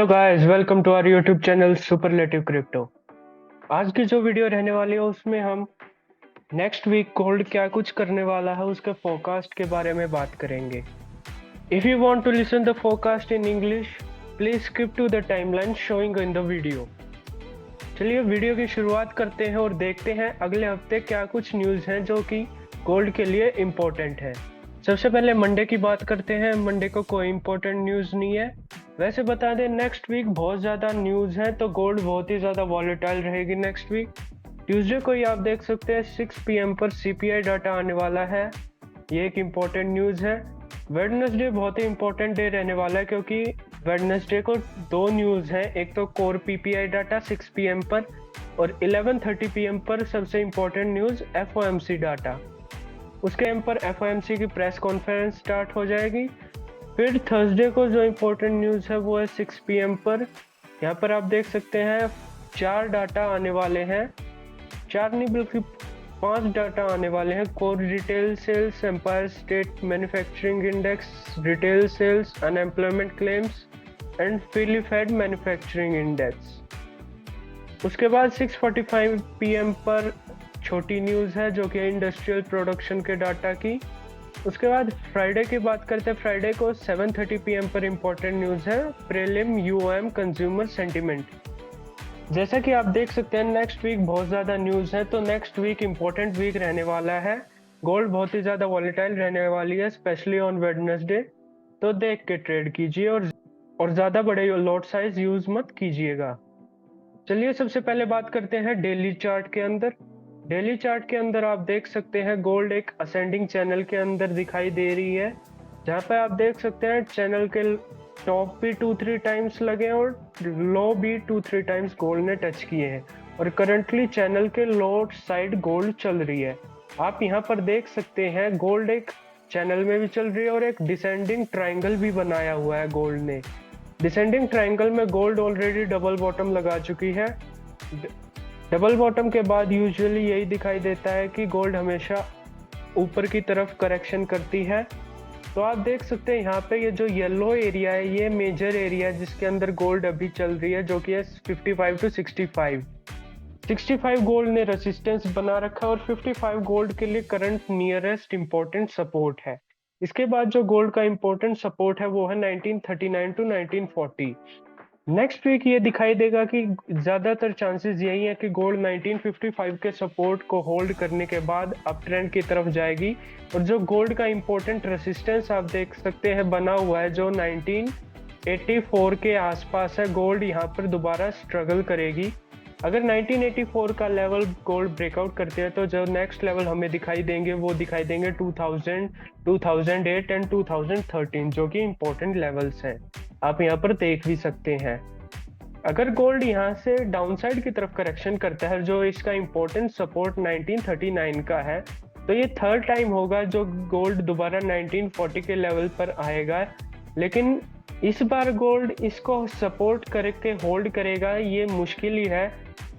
Hello guys, welcome to our YouTube channel Superlative Crypto. आज की जो वीडियो रहने वाली है उसमें हम नेक्स्ट वीक गोल्ड क्या कुछ करने वाला है उसके फोरकास्ट के बारे में बात करेंगे। If you want to listen the forecast in English, please skip to the timeline showing in the video. चलिए वीडियो की शुरुआत करते हैं और देखते हैं अगले हफ्ते क्या कुछ न्यूज़ हैं जो कि गोल्ड के लिए इम्पोर्टेंट है। सबसे पहले मंडे की बात करते हैं। मंडे को कोई इम्पोर्टेंट न्यूज़ नहीं है। वैसे बता दें नेक्स्ट वीक बहुत ज़्यादा न्यूज़ है, तो गोल्ड बहुत ही ज़्यादा वॉलेटाइल रहेगी नेक्स्ट वीक। ट्यूसडे को ही आप देख सकते हैं 6 PM पर CPI डाटा आने वाला है, ये एक इम्पोर्टेंट न्यूज़ है। वेडनेसडे बहुत ही इम्पोर्टेंट डे रहने वाला है क्योंकि वेडनेसडे को दो न्यूज़ हैं, एक तो कोर PPI डाटा 6 PM पर और 11:30 PM पर सबसे इम्पोर्टेंट न्यूज़ FOMC डाटा। उसके टाइम पर FOMC की प्रेस कॉन्फ्रेंस स्टार्ट हो जाएगी। फिर थर्सडे को जो इम्पोर्टेंट न्यूज़ है वो है 6 PM पर। यहाँ पर आप देख सकते हैं 4 डाटा आने वाले हैं, 4 नहीं बल्कि 5 डाटा आने वाले हैं। Core retail sales, Empire State manufacturing index, retail sales, unemployment claims and Philly Fed manufacturing index. उसके बाद 6:45 PM पर छोटी न्यूज़ है जो कि इंडस्ट्रियल प्रोडक्शन के डाटा की। उसके बाद फ्राइडे की बात करते हैं। फ्राइडे को 7:30 PM पर इम्पोर्टेंट न्यूज़ है प्रीलिम UOM कंज्यूमर सेंटिमेंट। जैसा कि आप देख सकते हैं नेक्स्ट वीक बहुत ज़्यादा न्यूज़ है, तो नेक्स्ट वीक इम्पोर्टेंट वीक रहने वाला है। गोल्ड बहुत ही ज़्यादा वॉलेटाइल रहने वाली है, स्पेशली ऑन वेडनेसडे। तो देख के ट्रेड कीजिए और ज़्यादा बड़े लॉट साइज यूज़ मत कीजिएगा। चलिए सबसे पहले बात करते हैं डेली चार्ट के अंदर। डेली चार्ट के अंदर आप देख सकते हैं गोल्ड एक असेंडिंग चैनल के अंदर दिखाई दे रही है, जहाँ पे आप देख सकते हैं चैनल के टॉप भी 2-3 टाइम्स लगे और लो भी 2-3 टाइम्स गोल्ड ने टच किए हैं और करंटली चैनल के लो साइड गोल्ड चल रही है। आप यहाँ पर देख सकते हैं गोल्ड एक चैनल में भी चल रही है और एक डिसेंडिंग ट्राइंगल भी बनाया हुआ है गोल्ड ने। डिसेंडिंग ट्राइंगल में गोल्ड ऑलरेडी डबल बॉटम लगा चुकी है। डबल बॉटम के बाद यूजुअली यही दिखाई देता है कि गोल्ड हमेशा ऊपर की तरफ करेक्शन करती है। तो आप देख सकते हैं यहाँ पे ये जो येलो एरिया है ये मेजर एरिया है जिसके अंदर गोल्ड अभी चल रही है, जो कि है 55 to 65। 65 गोल्ड ने रेसिस्टेंस बना रखा है और 55 गोल्ड के लिए करंट नियरेस्ट इंपॉर्टेंट सपोर्ट है। इसके बाद जो गोल्ड का इंपॉर्टेंट सपोर्ट है वो है 1939 to 1940। नेक्स्ट वीक ये दिखाई देगा कि ज़्यादातर चांसेस यही है कि गोल्ड 1955 के सपोर्ट को होल्ड करने के बाद अप ट्रेंड की तरफ जाएगी। और जो गोल्ड का इंपॉर्टेंट रेसिस्टेंस आप देख सकते हैं बना हुआ है जो 1984 के आसपास है, गोल्ड यहाँ पर दोबारा स्ट्रगल करेगी। अगर 1984 का लेवल गोल्ड ब्रेकआउट करते हैं तो जो नेक्स्ट लेवल हमें दिखाई देंगे वो दिखाई देंगे 2000, 2008 एंड 2013, जो कि इम्पोर्टेंट लेवल्स हैं, आप यहाँ पर देख भी सकते हैं। अगर गोल्ड यहाँ से डाउनसाइड की तरफ करेक्शन करता है, जो इसका इम्पोर्टेंट सपोर्ट 1939 का है, तो ये थर्ड टाइम होगा जो गोल्ड दोबारा 1940 के लेवल पर आएगा। लेकिन इस बार गोल्ड इसको सपोर्ट करके होल्ड करेगा ये मुश्किल ही है।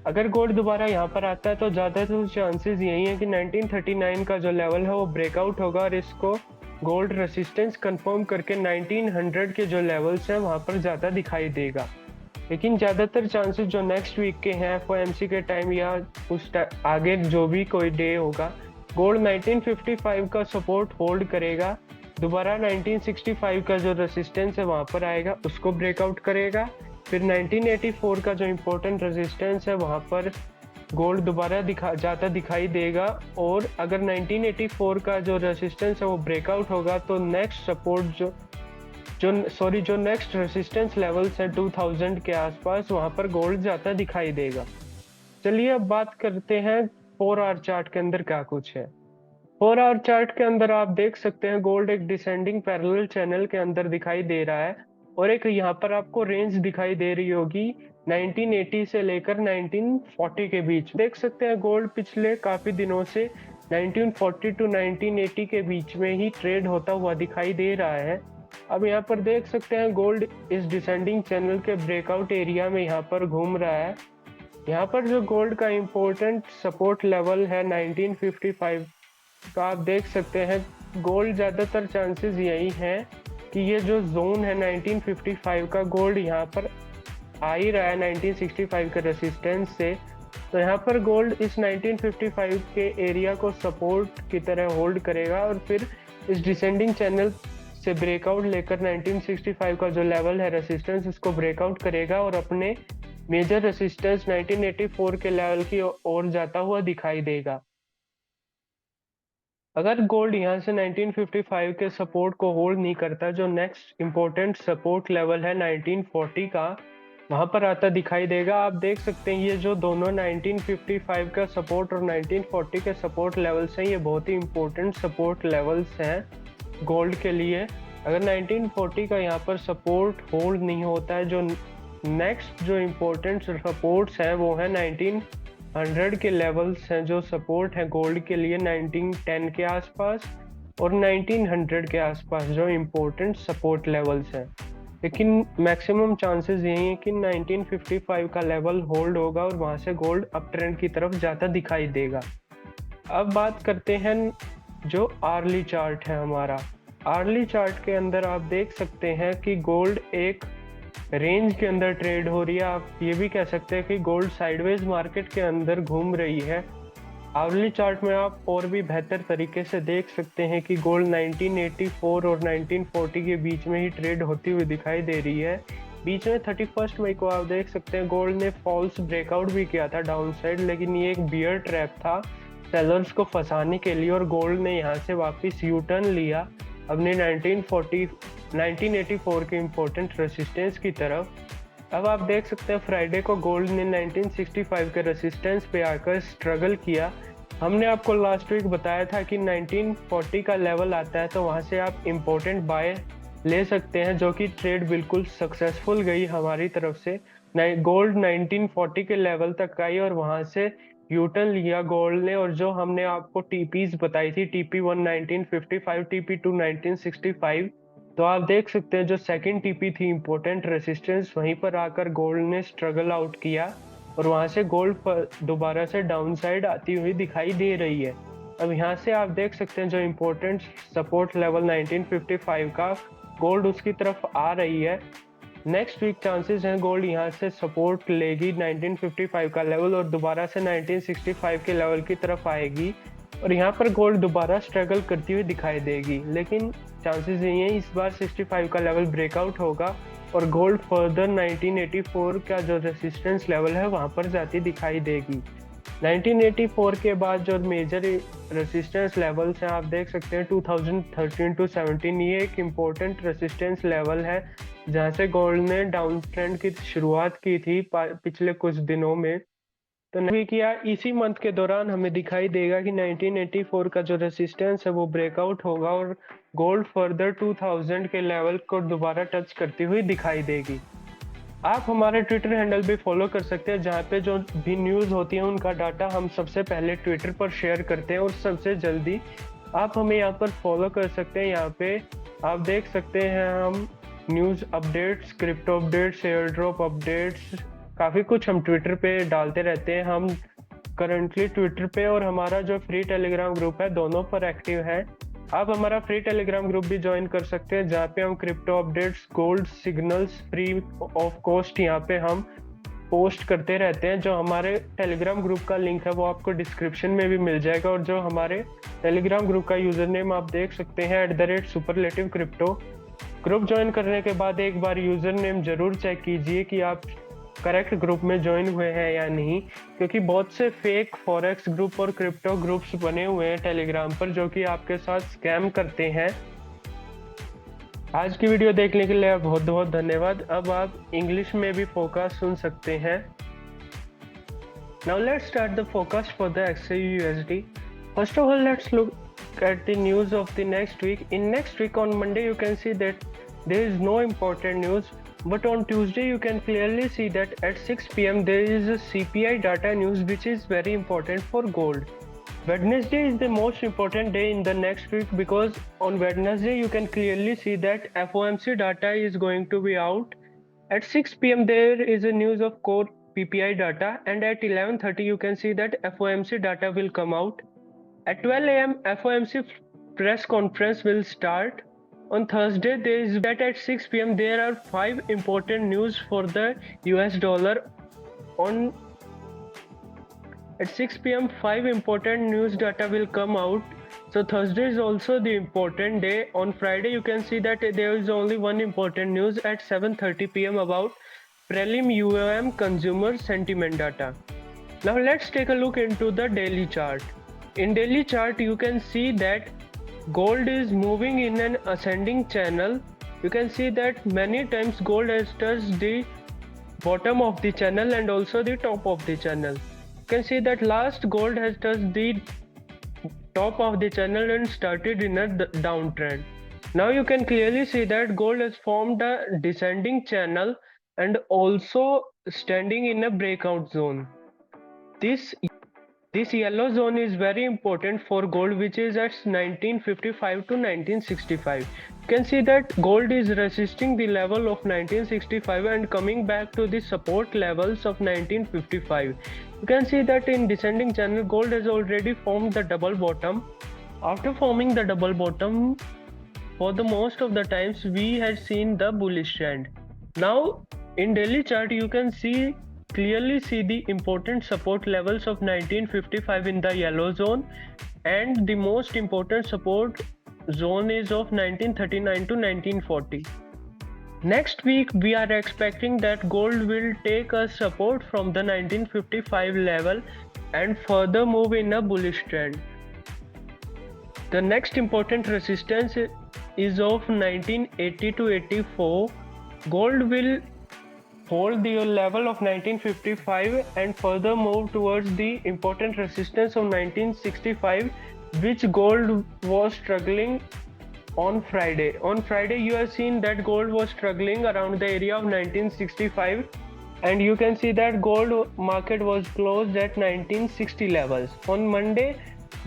अगर गोल्ड दोबारा यहाँ पर आता है तो ज़्यादातर चांसेस यही है कि 1939 का जो लेवल है वो ब्रेकआउट होगा और इसको गोल्ड रेसिस्टेंस कंफर्म करके 1900 के जो लेवल्स हैं वहाँ पर ज़्यादा दिखाई देगा। लेकिन ज़्यादातर चांसेस जो नेक्स्ट वीक के हैं FOMC के टाइम या उस आगे जो भी कोई डे होगा, गोल्ड 1955 का सपोर्ट होल्ड करेगा, दोबारा 1965 का जो रेसिस्टेंस है वहाँ पर आएगा उसको ब्रेकआउट करेगा। फिर 1984 का जो इम्पोर्टेंट रेजिस्टेंस है वहाँ पर गोल्ड दोबारा ज़्यादा दिखाई देगा। और अगर 1984 का जो रेजिस्टेंस है वो ब्रेकआउट होगा तो नेक्स्ट सपोर्ट जो नेक्स्ट रेजिस्टेंस लेवल्स है 2000 के आसपास, वहाँ पर गोल्ड ज़्यादा दिखाई देगा। चलिए अब बात करते हैं 4 आवर चार्ट के अंदर क्या कुछ है। 4 आवर चार्ट के अंदर आप देख सकते हैं गोल्ड एक डिसेंडिंग पैरेलल चैनल के अंदर दिखाई दे रहा है और एक यहाँ पर आपको रेंज दिखाई दे रही होगी 1980 से लेकर 1940 के बीच। देख सकते हैं गोल्ड पिछले काफी दिनों से 1940 to 1980 के बीच में ही ट्रेड होता हुआ दिखाई दे रहा है। अब यहाँ पर देख सकते हैं गोल्ड इस डिसेंडिंग चैनल के ब्रेकआउट एरिया में यहाँ पर घूम रहा है। यहाँ पर जो गोल्ड का इम्पोर्टेंट सपोर्ट लेवल है 1955 का, आप देख सकते हैं गोल्ड ज़्यादातर चांसेस यही हैं कि ये जो जोन है 1955 का, गोल्ड यहाँ पर आ ही रहा है 1965 के रेसिस्टेंस से। तो यहाँ पर गोल्ड इस 1955 के एरिया को सपोर्ट की तरह होल्ड करेगा और फिर इस डिसेंडिंग चैनल से ब्रेकआउट लेकर 1965 का जो लेवल है रेसिस्टेंस उसको ब्रेकआउट करेगा और अपने मेजर रेसिस्टेंस 1984 के लेवल की ओर जाता हुआ दिखाई देगा। अगर गोल्ड यहाँ से 1955 के सपोर्ट को होल्ड नहीं करता, जो नेक्स्ट इम्पोर्टेंट सपोर्ट लेवल है 1940 का, वहां पर आता दिखाई देगा। आप देख सकते हैं ये जो दोनों 1955 का सपोर्ट और 1940 के सपोर्ट लेवल्स हैं, ये बहुत ही इम्पोर्टेंट सपोर्ट लेवल्स हैं गोल्ड के लिए। अगर 1940 का यहाँ पर सपोर्ट होल्ड नहीं होता है, जो नेक्स्ट जो इम्पोर्टेंट सपोर्ट्स हैं वो है 1900 के लेवल्स हैं जो सपोर्ट है गोल्ड के लिए 1910 के आसपास और 1900 के आसपास जो इम्पोर्टेंट सपोर्ट लेवल्स हैं। लेकिन मैक्सिमम चांसेस यही है कि 1955 का लेवल होल्ड होगा और वहां से गोल्ड अप ट्रेंड की तरफ जाता दिखाई देगा। अब बात करते हैं जो आर्ली चार्ट है हमारा। आर्ली चार्ट के अंदर आप देख सकते हैं कि गोल्ड एक रेंज के अंदर ट्रेड हो रही है। आप ये भी कह सकते हैं कि गोल्ड साइडवेज मार्केट के अंदर घूम रही है। आवली चार्ट में आप और भी बेहतर तरीके से देख सकते हैं कि गोल्ड 1984 और 1940 के बीच में ही ट्रेड होती हुई दिखाई दे रही है। बीच में 31 मई को आप देख सकते हैं गोल्ड ने फॉल्स ब्रेकआउट भी किया था डाउन साइड, लेकिन ये एक बियर ट्रैप था सेलर्स को फंसाने के लिए और गोल्ड ने यहाँ से वापस यू टर्न लिया अपने 1984 के इम्पोर्टेंट रेसिस्टेंस की तरफ। अब आप देख सकते हैं फ्राइडे को गोल्ड ने 1965 के रेसिस्टेंस पे आकर स्ट्रगल किया। हमने आपको लास्ट वीक बताया था कि 1940 का लेवल आता है तो वहाँ से आप इम्पोर्टेंट बाय ले सकते हैं, जो कि ट्रेड बिल्कुल सक्सेसफुल गई हमारी तरफ से। गोल्ड 1940 के लेवल तक आई और वहाँ से यूटर्न लिया गोल्ड ने, और जो हमने आपको टीपीज बताई थी TP1 1955, TP2 1965, तो आप देख सकते हैं जो सेकंड टीपी थी इम्पोर्टेंट रेसिस्टेंस, वहीं पर आकर गोल्ड ने स्ट्रगल आउट किया और वहां से गोल्ड पर दोबारा से डाउन साइड आती हुई दिखाई दे रही है। अब यहाँ से आप देख सकते हैं जो इम्पोर्टेंट सपोर्ट लेवल 1955 का, गोल्ड उसकी तरफ आ रही है। नेक्स्ट वीक चांसेस हैं गोल्ड यहाँ से सपोर्ट लेगी 1955 का लेवल और दोबारा से 1965 के लेवल की तरफ आएगी और यहाँ पर गोल्ड दोबारा स्ट्रगल करती हुई दिखाई देगी। लेकिन चांसेस यही हैं इस बार 65 का लेवल ब्रेकआउट होगा और गोल्ड फर्दर 1984 का जो रेसिस्टेंस लेवल है वहाँ पर जाती दिखाई देगी। 1984 के बाद जो मेजर रेसिस्टेंस लेवल्स हैं आप देख सकते हैं 2013 टू 17, ये एक इम्पोर्टेंट रेसिस्टेंस लेवल है जहाँ से गोल्ड ने डाउन ट्रेंड की शुरुआत की थी पिछले कुछ दिनों में। तो नहीं किया इसी मंथ के दौरान हमें दिखाई देगा कि 1984 का जो रेसिस्टेंस है वो ब्रेकआउट होगा और गोल्ड फर्दर 2000 के लेवल को दोबारा टच करती हुई दिखाई देगी। आप हमारे ट्विटर हैंडल भी फॉलो कर सकते हैं जहाँ पे जो भी न्यूज़ होती है उनका डाटा हम सबसे पहले ट्विटर पर शेयर करते हैं और सबसे जल्दी। आप हमें यहाँ पर फॉलो कर सकते हैं। यहाँ पे आप देख सकते हैं हम news updates, crypto updates, air drop updates, काफ़ी कुछ हम ट्विटर पे डालते रहते हैं। हम करंटली ट्विटर पे और हमारा जो फ्री टेलीग्राम ग्रुप है दोनों पर एक्टिव है। आप हमारा फ्री टेलीग्राम ग्रुप भी ज्वाइन कर सकते हैं जहाँ पे हम crypto updates, gold signals free of cost यहाँ पे हम पोस्ट करते रहते हैं। जो हमारे टेलीग्राम ग्रुप का लिंक है वो आपको डिस्क्रिप्शन में भी मिल जाएगा और जो हमारे टेलीग्राम ग्रुप का यूजर नेम आप देख सकते हैं @सुपरलेटिव क्रिप्टो। ग्रुप ज्वाइन करने के बाद एक बार यूजर नेम जरूर चेक कीजिए कि आप करेक्ट ग्रुप में ज्वाइन हुए हैं या नहीं, क्योंकि बहुत से फेक फॉरेक्स ग्रुप और क्रिप्टो ग्रुप्स बने हुए हैं टेलीग्राम पर जो कि आपके साथ स्कैम करते हैं। आज की वीडियो देखने के लिए बहुत बहुत धन्यवाद। अब आप इंग्लिश में भी फोकस सुन सकते हैं। Now let's start the forecast for the XAUUSD. First of all, let's look at the news of the next week. In next week on Monday, you can see that there is no important news. But on Tuesday, you can clearly see that at 6 p.m. there is a CPI data news which is very important for gold. Wednesday is the most important day in the next week because on Wednesday you can clearly see that FOMC data is going to be out. At 6 p.m. there is a news of core PPI data and at 11:30 you can see that FOMC data will come out. At 12 a.m. FOMC press conference will start. On Thursday, there is that at 6 p.m. there are 5 important news for the US dollar. On at 6 p.m. 5 important news data will come out. So Thursday is also the important day. On Friday, you can see that there is only one important news at 7:30 p.m. about prelim UAM consumer sentiment data. Now let's take a look into the daily chart. In daily chart, you can see that gold is moving in an ascending channel. You can see that many times gold has touched the bottom of the channel and also the top of the channel. You can see that last gold has touched the top of the channel and started in a downtrend. Now you can clearly see that gold has formed a descending channel and also standing in a breakout zone. This yellow zone is very important for gold, which is at 1955 to 1965. You can see that gold is resisting the level of 1965 and coming back to the support levels of 1955. You can see that in descending channel, gold has already formed the double bottom. After forming the double bottom, for the most of the times we had seen the bullish trend. Now in daily chart, you can clearly see the important support levels of 1955 in the yellow zone, and the most important support zone is of 1939 to 1940. Next week we are expecting that gold will take a support from the 1955 level and further move in a bullish trend. The next important resistance is of 1980 to 84. Gold will hold the level of 1955 and further move towards the important resistance of 1965, which gold was struggling on Friday. On Friday, you have seen that gold was struggling around the area of 1965, and you can see that gold market was closed at 1960 levels. On Monday,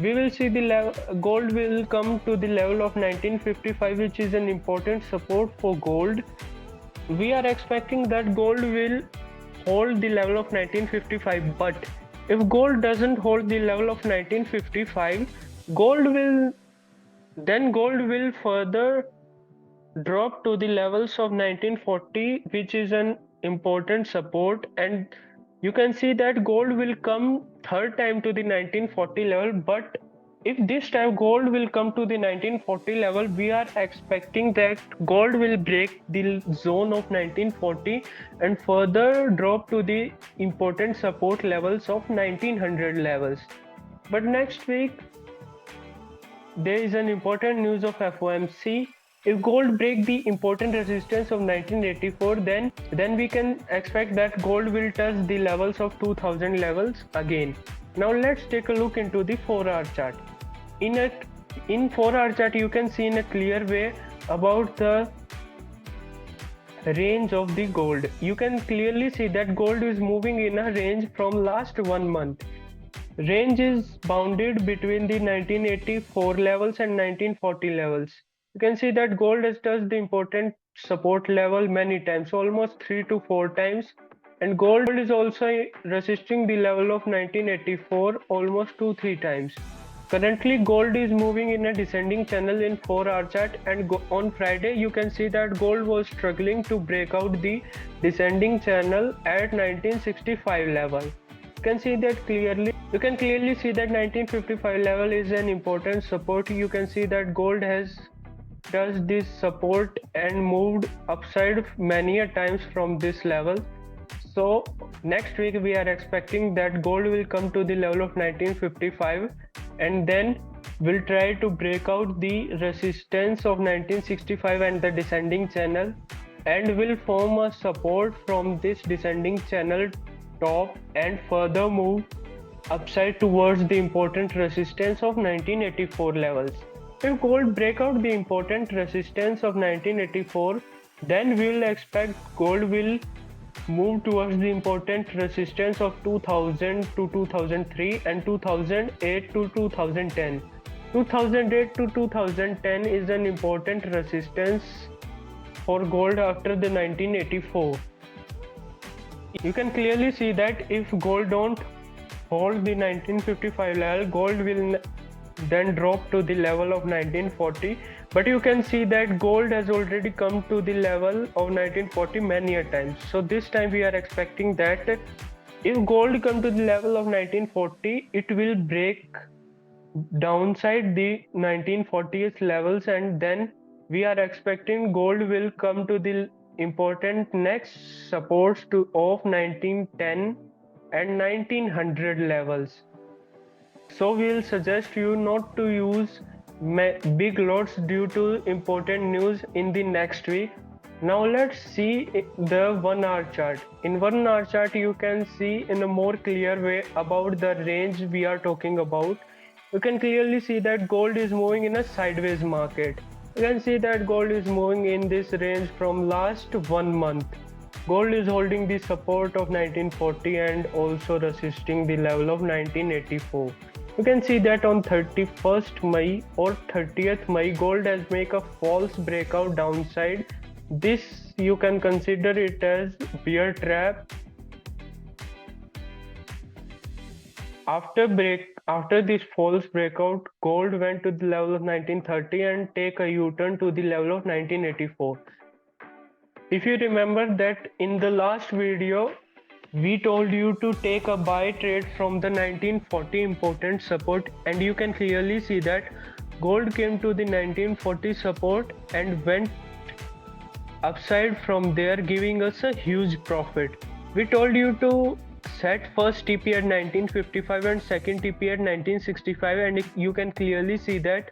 we will see the gold will come to the level of 1955, which is an important support for gold. We are expecting that gold will hold the level of 1955, but if gold doesn't hold the level of 1955, gold will further drop to the levels of 1940, which is an important support, and you can see that gold will come third time to the 1940 level. But if this time gold will come to the 1940 level, we are expecting that gold will break the zone of 1940 and further drop to the important support levels of 1900 levels. But next week there is an important news of FOMC. If gold break the important resistance of 1984, then we can expect that gold will touch the levels of 2000 levels again. Now let's take a look into the 4-hour chart. In 4-hour chart, you can see in a clear way about the range of the gold. You can clearly see that gold is moving in a range from last 1 month. Range is bounded between the 1984 levels and 1940 levels. You can see that gold has touched the important support level many times, almost 3 to 4 times, and gold is also resisting the level of 1984 almost 2-3 times. Currently, gold is moving in a descending channel in 4-hour chart, and on Friday you can see that gold was struggling to break out the descending channel at 1965 level. You can clearly see that 1955 level is an important support. You can see that gold has touched this support and moved upside many a times from this level. So next week we are expecting that gold will come to the level of 1955 and then will try to break out the resistance of 1965 and the descending channel, and will form a support from this descending channel top and further move upside towards the important resistance of 1984 levels. If gold break out the important resistance of 1984, then we will expect gold will move towards the important resistance of 2000 to 2003 and 2008 to 2010. 2008 to 2010 is an important resistance for gold after the 1984. You can clearly see that if gold don't hold the 1955 level, gold will then drop to the level of 1940, but you can see that gold has already come to the level of 1940 many a times. So this time we are expecting that if gold come to the level of 1940, it will break downside the 1940th levels, and then we are expecting gold will come to the important next supports to of 1910 and 1900 levels. So we'll suggest you not to use big lots due to important news in the next week. Now let's see the 1 hour chart. In 1 hour chart you can see in a more clear way about the range we are talking about. You can clearly see that gold is moving in a sideways market. You can see that gold is moving in this range from last 1 month. Gold is holding the support of 1940 and also resisting the level of 1984. You can see that on 31st May or 30th May, gold has made a false breakout downside. This you can consider it as bear trap. After this false breakout, gold went to the level of 1930 and take a U-turn to the level of 1984. If you remember that in the last video, we told you to take a buy trade from the 1940 important support, and you can clearly see that gold came to the 1940 support and went upside from there, giving us a huge profit. We told you to set first TP at 1955 and second TP at 1965, and you can clearly see that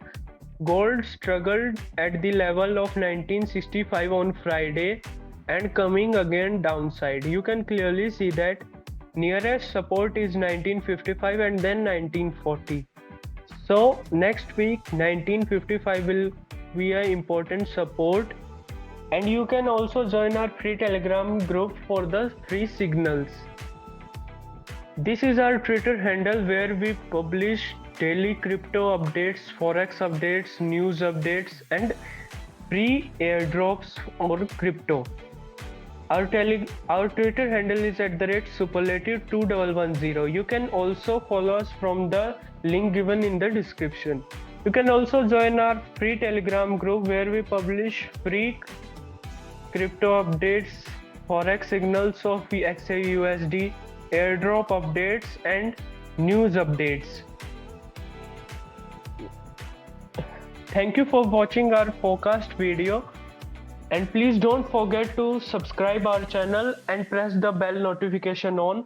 gold struggled at the level of 1965 on Friday and coming again downside. You can clearly see that nearest support is 1955 and then 1940. So next week 1955 will be an important support, and you can also join our free Telegram group for the free signals. This is our Twitter handle where we publish daily crypto updates, forex updates, news updates, and free airdrops or crypto. Our Twitter handle is @superlative2110. You can also follow us from the link given in the description. You can also join our free Telegram group where we publish free crypto updates, forex signals of XAUSD, airdrop updates, and news updates. Thank you for watching our forecast video, and please don't forget to subscribe our channel and press the bell notification on.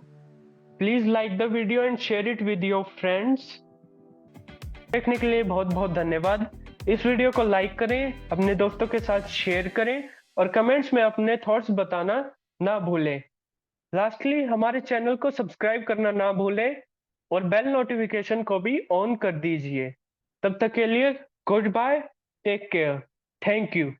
Please like the video and share it with your friends. देखने के लिए बहुत बहुत धन्यवाद। इस video को like करें, अपने दोस्तों के साथ शेयर करें और कमेंट्स में अपने थॉट्स बताना ना भूलें। लास्टली हमारे चैनल को सब्सक्राइब करना ना भूलें और बेल नोटिफिकेशन को भी ऑन कर दीजिए। तब तक के लिए goodbye, take care, thank you.